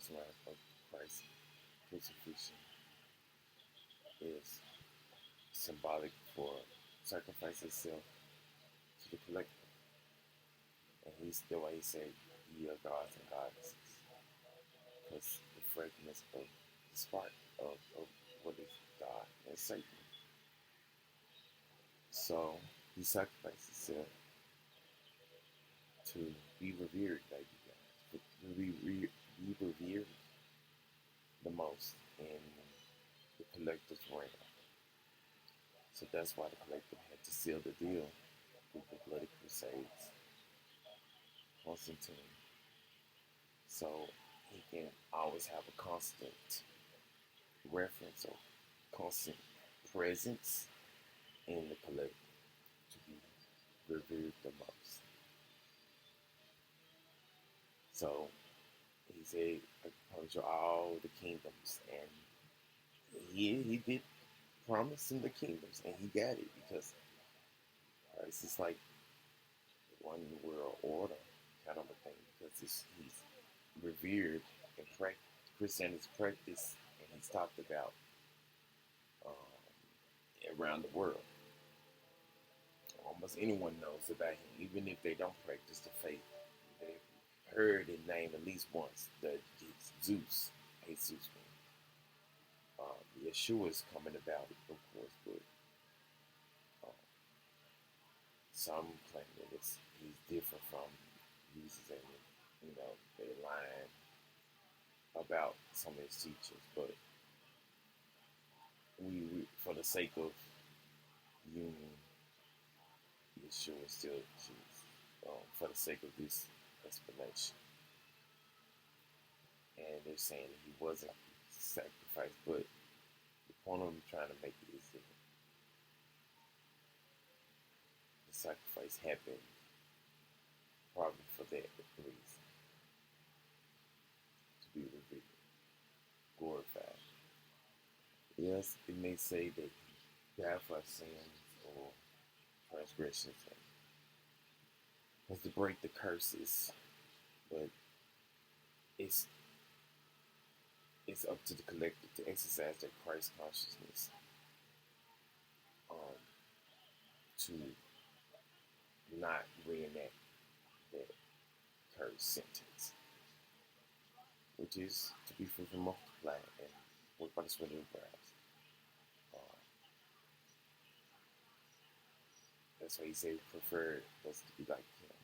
reason why Christ's crucifixion is symbolic for sacrifice itself to the collective. And he's the way he said, ye are gods and goddesses. Because the fragrance of the spark of what is God and Satan. So he sacrificed himself to be revered by you guys. To be revered the most in the collective's realm. So that's why the collective had to seal the deal with the bloody crusades. Constantine. So he can always have a constant reference or constant presence in the collective to be revered the most. So he said, I purge all the kingdoms, and he did promise him the kingdoms, and he got it because Christ is like one world order kind of a thing, because he's revered and Christianity's practice, and he's talked about around the world. Almost anyone knows about him, even if they don't practice the faith. They've heard his name at least once. Zeus, Jesus. Yeshua is coming about it, of course, but some claim that he's different from Jesus, and they're lying about some of his teachers. But we for the sake of union, Yeshua is still Jesus. For the sake of this explanation, and they're saying that he wasn't sacrificed, but the point I'm trying to make is that the sacrifice happened probably for that reason, to be revealed, glorified. Yes, it may say that he died for our sins or transgressions, was to break the curses, but it's up to the collective to exercise that Christ consciousness, to not reenact that curse sentence, which is to be fruitful and multiply and work by the sweat of your brows. That's why he said he preferred us to be like him.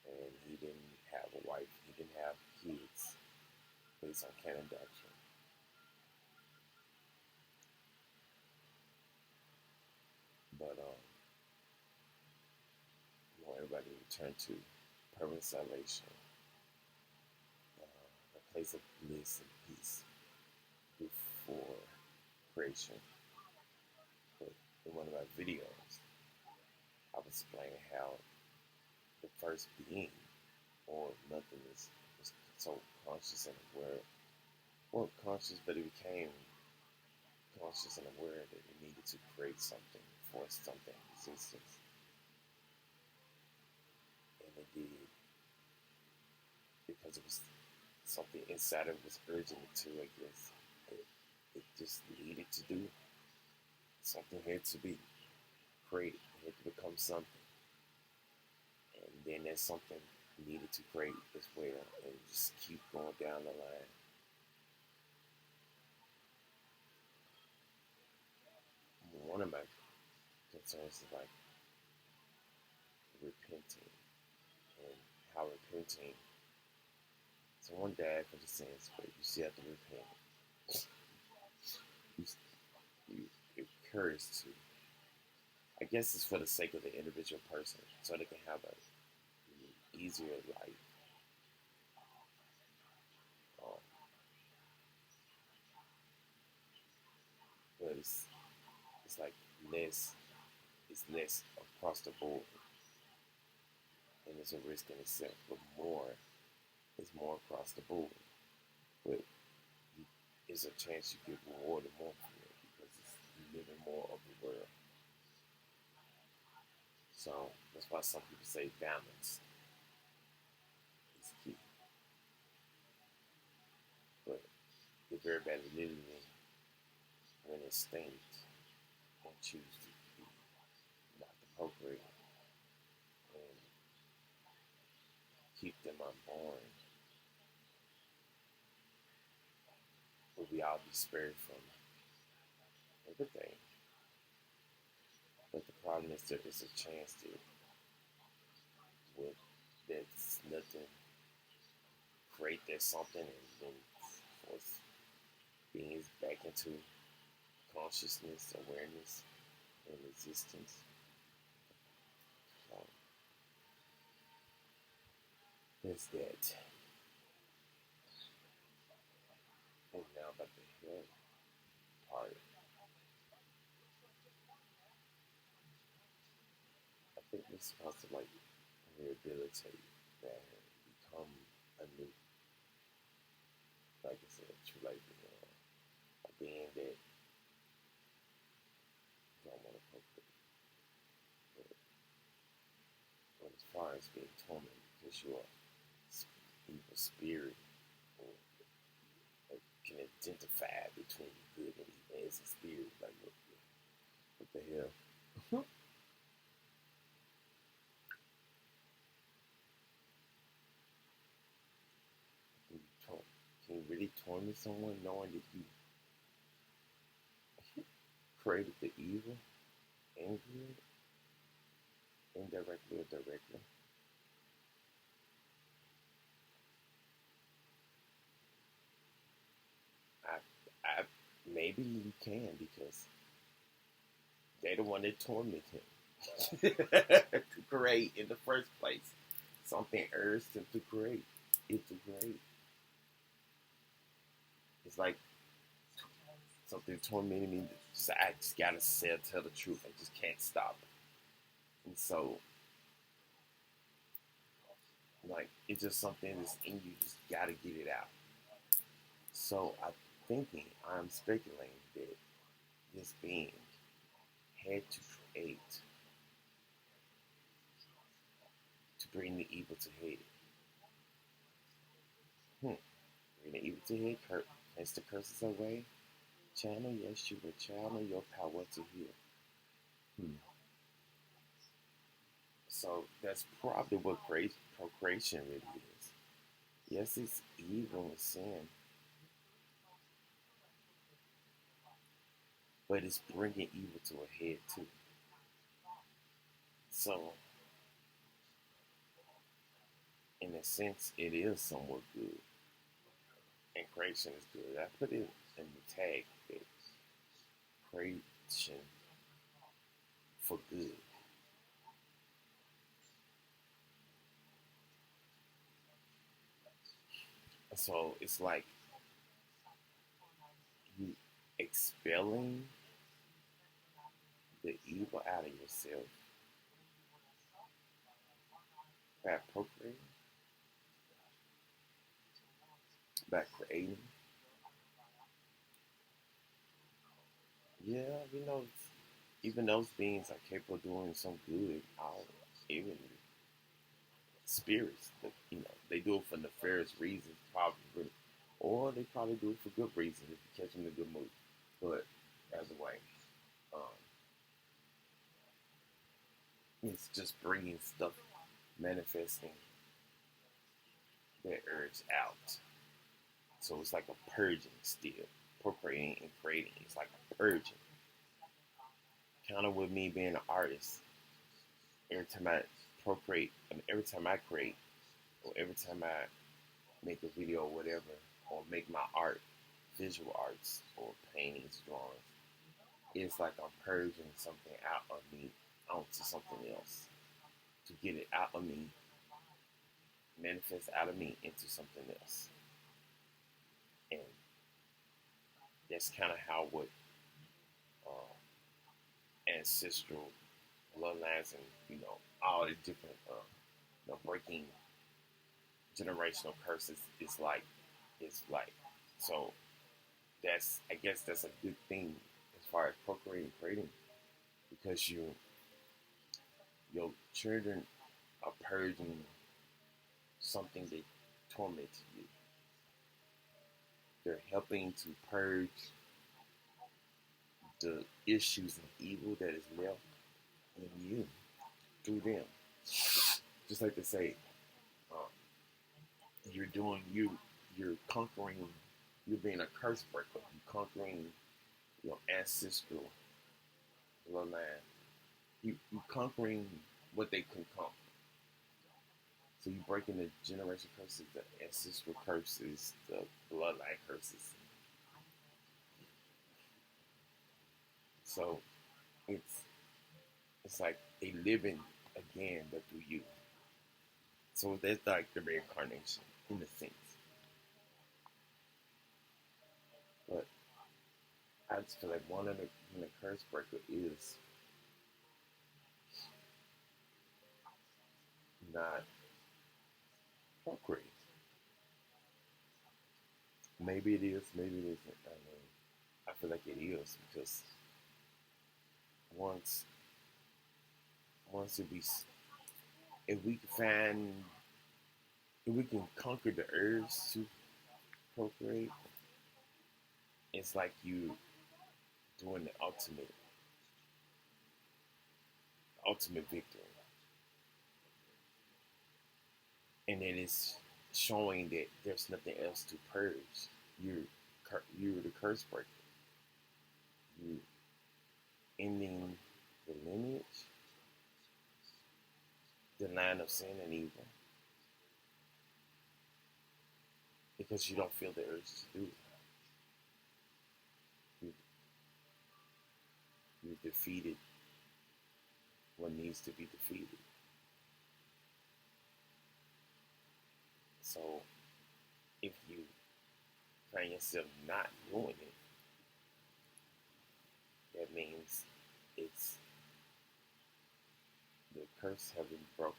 And he didn't have a wife, he didn't have kids based on canon doctrine. But you want everybody to return to permanent salvation, a place of bliss and peace before creation. But in one of my videos, I was explaining how the first being, or nothing, was so conscious and aware. Well, conscious, but it became conscious and aware that it needed to create something, force something in existence. And it did, because it was something inside of it was urging it to, I guess. It just needed to do it. Something had to be created, it had to become something. And then that something needed to create as well, and just keep going down the line. One of my concerns is like repenting, and how repenting. Someone died for the sins, but you still have to repent. You encouraged to. I guess it's for the sake of the individual person, so they can have an easier life. But it's like it's less across the board, and it's a risk in itself, but it's more across the board. But it's a chance you get rewarded more for it, because it's living more of the world. So that's why some people say balance is key. very badly living when instinct and choose to be not to procreate and keep them unborn, will we all be spared from everything. But the problem is that there's a chance that with that's nothing, create that something and then force beings back into consciousness, awareness, and existence. So there's that. And now about the health part, I think we're supposed to like rehabilitate that, become a new, like I said, true like a being that don't want to procreate. But as far as being tormented because you're evil spirit or can identify between good and evil as a spirit, like what the hell? Can you really torment someone knowing that you created the evil and good, indirectly or directly? I maybe you can because they're the one that tormented him to create in the first place. Something urged him to create. It's great. It's like something tormenting me. I just gotta tell the truth. I just can't stop. And so, like, it's just something that's in you. Just gotta get it out. So I'm speculating that this being had to create to bring the evil to head. Bring the evil to head, cast the curses away. Channel Yeshua, channel your power to heal. So that's probably what procreation really is. Yes, it's evil and sin, but it's bringing evil to a head too. So, in a sense, it is somewhat good, and creation is good. I put it in the tag that creation for good. So it's like you expelling the evil out of yourself by procreating, by creating. Yeah, even those beings are capable of doing some good. Even spirits, they do it for nefarious reasons, probably, or they probably do it for good reasons if you catch them in a good mood. But either way, um, it's just bringing stuff, manifesting that urge out. So it's like a purging still, procreating and creating. It's like a purging. Kind of with me being an artist. Every time I procreate, every time I create, or every time I make a video or whatever, or make my art, visual arts, or paintings, drawings, it's like I'm purging something out of me onto something else to get it out of me, manifest out of me into something else. And that's kind of how what ancestral bloodlines and all the different breaking generational curses is like. It's like so. I guess that's a good thing as far as procreating, creating, because your children are purging something that tormented you. They're helping to purge the issues and evil that is left in you through them. Just like they say, uh, you're doing you're conquering. You're being a curse breaker. You're conquering your ancestral bloodline. You're conquering what they can conquer. So you're breaking the generation curses, the ancestral curses, the bloodline curses. So it's like they living again, but through you. So that's like the reincarnation in a sense. But I just feel like one of the curse breaker is not procreate. Maybe it is, maybe it isn't. I mean, I feel like it is because once once if we find if we can conquer the urge to procreate, it's like you doing the ultimate victory, and then it's showing that there's nothing else to purge. You're the curse breaker. You ending the lineage, the line of sin and evil, because you don't feel the urge to do it. You, you defeated what needs to be defeated. So if you find yourself not doing it, that means it's the curse has been broken.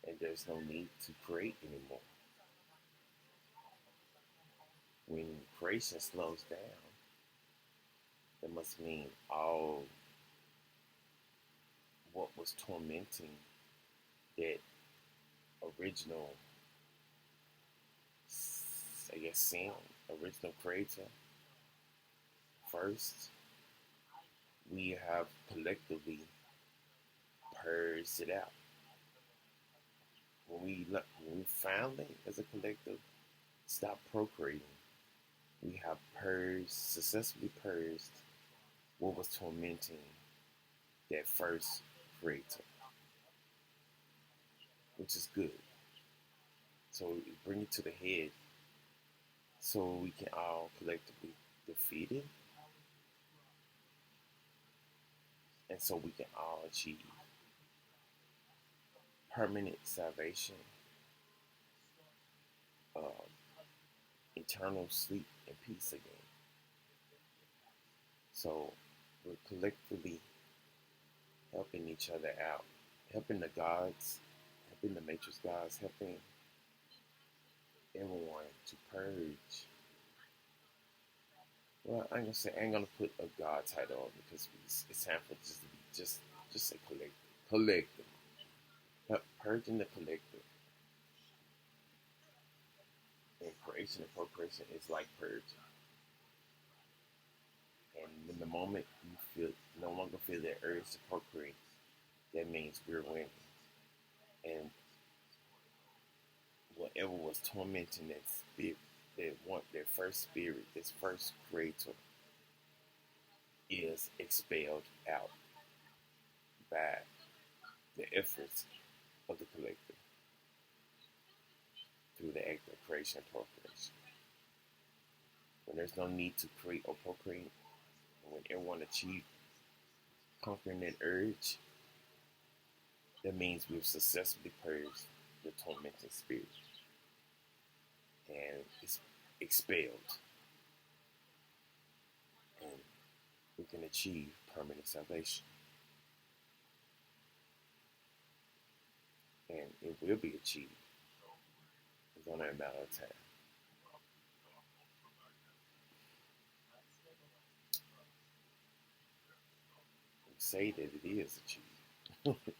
And there's no need to create anymore. When creation slows down, that must mean all what was tormenting that original, I guess, sin, original creator, first, we have collectively purged it out. When we finally, as a collective, stop procreating, we have successfully purged what was tormenting that first creator, which is good. So we bring it to the head so we can all collectively defeat it, and so we can all achieve permanent salvation, uh, eternal sleep and peace again. So we're collectively helping each other out, helping the gods, helping the matrix gods, helping everyone to purge. Well, I ain't gonna put a God title on because it's time for just to be just say collective, purging the collective. And creation and procreation is like purging. And in the moment you no longer feel that urge to procreate, that means we're winning. And whatever was tormenting that spirit, that first spirit, this first creator, is expelled out by the efforts of the collective through the act of creation and procreation. When there's no need to create or procreate, when everyone achieves conquering that urge, that means we've successfully purged the tormenting spirit. And it's expelled. And we can achieve permanent salvation. And it will be achieved. It's only a matter of time. We say that it is achieved.